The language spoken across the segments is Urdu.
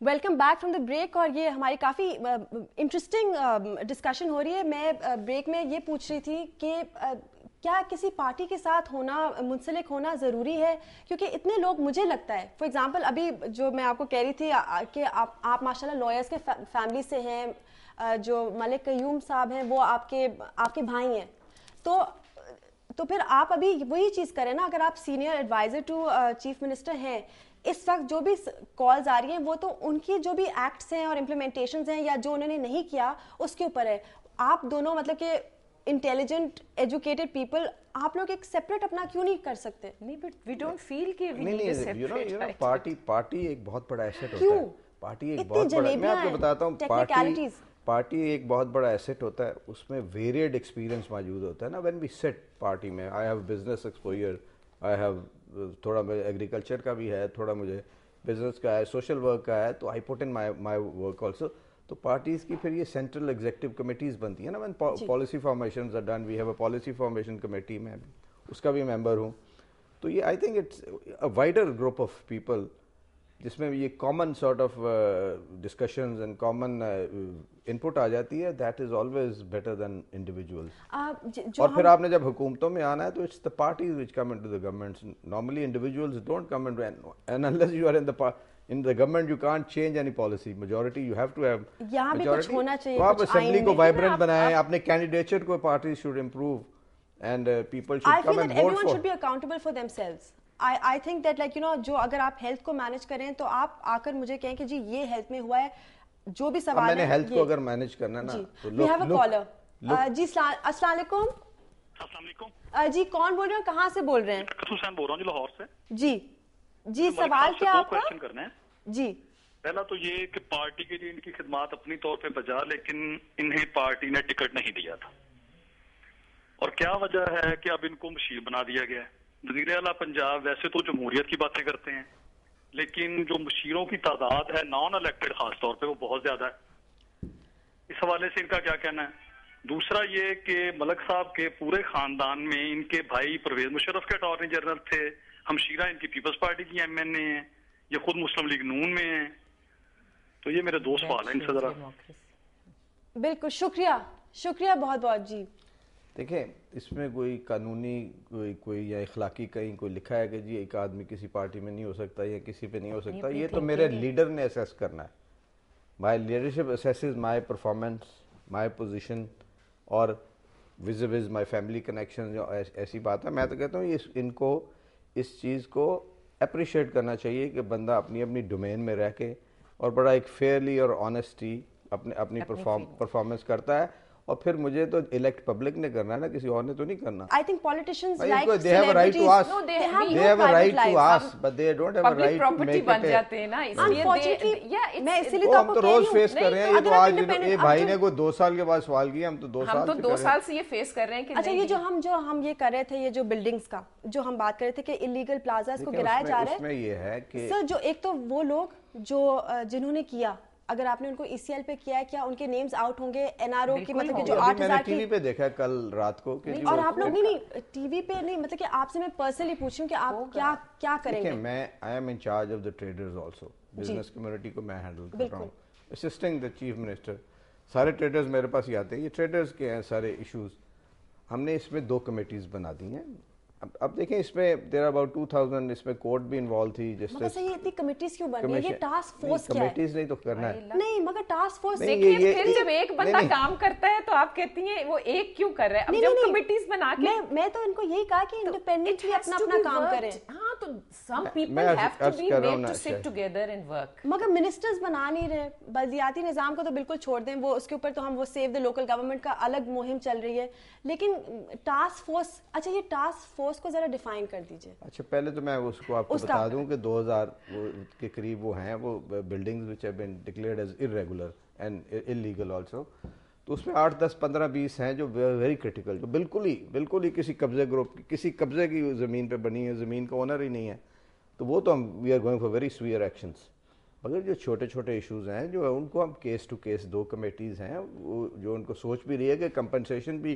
Welcome back from the break. اور یہ ہماری کافی انٹرسٹنگ ڈسکشن ہو رہی ہے. میں بریک میں یہ پوچھ رہی تھی کہ کیا کسی پارٹی کے ساتھ ہونا, منسلک ہونا ضروری ہے؟ کیونکہ اتنے لوگ, مجھے لگتا ہے فار ایگزامپل ابھی جو میں آپ کو کہہ رہی تھی کہ آپ ماشاء اللہ لائرس کے فیملی سے ہیں, جو ملک قیوم صاحب ہیں وہ آپ کے بھائی ہیں, تو پھر آپ ابھی وہی چیز کریں نا. اگر آپ senior adviser to chief minister ہیں, اس وقت جو بھی کالز آ رہی ہیں وہ تو ان کی جو بھی ایکٹس ہیں اور امپلیمنٹیشنز ہیں یا جو انہوں نے نہیں کیا اس کے اوپر ہے. آپ دونوں مطلب کہ انٹیلیجنٹ ایجوکیٹڈ پیپل, آپ لوگ ایک سیپریٹ اپنا کیوں نہیں کر سکتے؟ نہیں بٹ وی ڈونٹ فیل کہ we need a separate. Party ایک بہت بڑا ایسٹ ہوتا ہے. پارٹی ایک بہت بڑا, میں آپ کو بتاتا ہوں, پارٹی ایک بہت بڑا ایسٹ ہوتا ہے. اس میں ویریڈ ایکسپیرینس موجود ہوتا ہے نا. وین وی سیٹ پارٹی میں, I have business exposure, I have تھوڑا ایگریکلچر کا بھی ہے, تھوڑا مجھے بزنس کا ہے, سوشل ورک کا ہے, تو I put in my work also. تو پارٹیز کی پھر یہ سینٹرل ایگزیکٹو کمیٹیز بنتی ہیں نا. When policy formations are done, we have a policy formation committee, میں اس کا بھی ممبر ہوں. تو یہ I think it's a wider group of people جس میں یہ common sort of discussions and common input آ جاتی ہے. That is always better than individuals. اور پھر آپ نے جب حکومتوں میں آنا ہے تو it's the parties which come into the governments. Normally individuals don't come into, and unless you are in the government you can't change any policy. Majority you have to have majority. تو آپ اسمبلی کو وائبرنٹ بنائیں, اپنے کینڈیڈیچر کو parties should improve and people should come and vote for. I feel that everyone should be accountable for themselves. I think that like you know, جو اگر آپ ہیلتھ کو مینج کریں تو آپ آ کر مجھے کہیں کہ جی یہ ہیلتھ میں ہوا ہے, جو بھی سوال ہے. میں نے ہیلتھ کو اگر مینج کرنا نا تو we have a caller. جی السلام علیکم. السلام علیکم جی کون بول رہے ہیں, کہاں سے بول رہے ہیں؟ حسین بول رہا ہوں جی, لاہور سے. جی سوال کیا آپ کا؟ کرنا ہے جی. پہلا تو یہ کہ پارٹی کے لیے ان کی خدمات اپنی طور پہ بجا, لیکن انہیں پارٹی نے ٹکٹ نہیں دیا تھا, اور کیا وجہ ہے کہ اب ان کو مشیر بنا دیا گیا ہے. وزیر اعلیٰ پنجاب ویسے تو جمہوریت کی باتیں کرتے ہیں, لیکن جو مشیروں کی تعداد ہے نان الیکٹڈ خاص طور پہ وہ بہت زیادہ ہے. اس حوالے سے ان کا کیا کہنا ہے؟ دوسرا یہ کہ ملک صاحب کے پورے خاندان میں ان کے بھائی پرویز مشرف کے اٹارنی جنرل تھے, ہمشیرہ ان کی پیپلز پارٹی کی ایم این اے ہیں, یہ خود مسلم لیگ نون میں ہیں. تو یہ میرے دو سوال ہیں ان سے ذرا. بالکل شکریہ بہت بہت. جی دیکھیں, اس میں کوئی قانونی کوئی یا اخلاقی کہیں کوئی لکھا ہے کہ جی ایک آدمی کسی پارٹی میں نہیں ہو سکتا یا کسی پہ نہیں ہو سکتا. یہ تو میرے لیڈر نے اسیس کرنا ہے. My leadership assesses my performance, my position, اور وز مائی فیملی کنیکشن. جو ایسی بات ہے, میں تو کہتا ہوں ان کو اس چیز کو اپریشیٹ کرنا چاہیے کہ بندہ اپنی ڈومین میں رہ کے اور بڑا ایک فیئرلی اور آنیسٹی اپنی پرفارمنس کرتا ہے. اور پھر مجھے تو الیکٹ پبلک نے کرنا ہے نا, کسی اور نے تو نہیں کرنا. I think politicians like they have a right to ask. No, they have a right to ask, but they don't have a right to make it. بن جاتے ہیں نا, اس لیے میں اسی لیے تو ہم تو روز فیس کر رہے ہیں. یہ تو آج یہ بھائی نے کوئی 2 سال کے بعد سوال کیا, ہم تو 2 سال سے یہ فیس کر رہے ہیں کہ اچھا یہ جو ہم یہ کر رہے تھے, یہ جو بلڈنگز کا جو ہم بات کر رہے تھے کہ انلیگل پلازاز کو گرایا جا رہا ہے, اس میں یہ ہے کہ سر جو ایک تو وہ لوگ جو جنہوں نے کیا, اگر آپ نے ان کو ای سی ایل پہ کیا ہے, کیا ان کے نیمز آؤٹ ہوں گے این آر او کی, مطلب کہ جو 8000 ٹی وی پہ دیکھا کل رات کو کہ اور آپ لوگ نہیں ٹی وی پہ نہیں, مطلب کہ آپ سے میں پرسنلی پوچھ رہی ہوں کہ آپ کیا کریں گے. میں I am in charge of the traders also, business community کو میں ہینڈل کر رہا ہوں, اسسٹنگ دا چیف منسٹر. سارے ٹریڈرز میرے پاس ہی آتے ہیں, یہ ٹریڈرز کے ہیں سارے ایشوز. ہم نے اس میں 2 کمیٹیز بنا دی ہیں. اب دیکھیں اس میں دیر آر اباؤٹ 2000, اس میں کورٹ بھی انوالو تھی. مگر صحیح اتنی کمیٹیز کیوں بن رہی ہے؟ یہ ٹاسک فورس کیا ہے؟ کمیٹیز نہیں تو کرنا ہے. نہیں مگر ٹاسک فورس دیکھیں, پھر جب ایک بندہ کام کرتا ہے تو آپ کہتی ہیں وہ ایک کیوں کر رہا ہے. اب جب کمیٹیز بنا کے, میں تو ان کو یہی کہا کہ انڈیپینڈنٹلی اپنا کام کریں. ہاں تو some people have to be made to sit together and work. مگر منسٹرز بنا نہیں رہے. بلدیاتی نظام کو تو بالکل چھوڑ دیں, وہ اس کے اوپر تو ہم وہ سیو دا لوکل گورنمنٹ کا الگ مہم چل رہی ہے, لیکن ٹاسک فورس, اچھا یہ ٹاسک فورس کو ذرا ڈیفائن کر دیجئے. اچھا پہلے تو میں اس کو آپ کو بتا دوں کہ 2000 کے قریب وہ ہیں وہ buildings which have been declared as irregular and illegal also. تو اس میں 8, 10, 15, 20 ہیں جو ویری کرٹیکل, جو بالکل ہی کسی قبضے گروپ کی, کسی قبضے کی زمین پہ بنی ہے, زمین کا اونر ہی نہیں ہے. تو وہ تو ہم we are going for very severe actions. مگر جو چھوٹے ایشوز ہیں جو ان کو ہم کیس ٹو کیس, 2 کمیٹیز ہیں جو ان کو سوچ بھی رہی ہے کہ کمپنسیشن بھی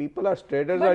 people are traders are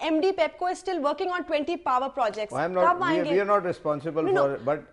MD Pepco is still working on 20 power projects. We are not responsible for it, but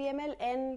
PMLN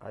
I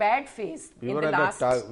bad phase in the last 10 years.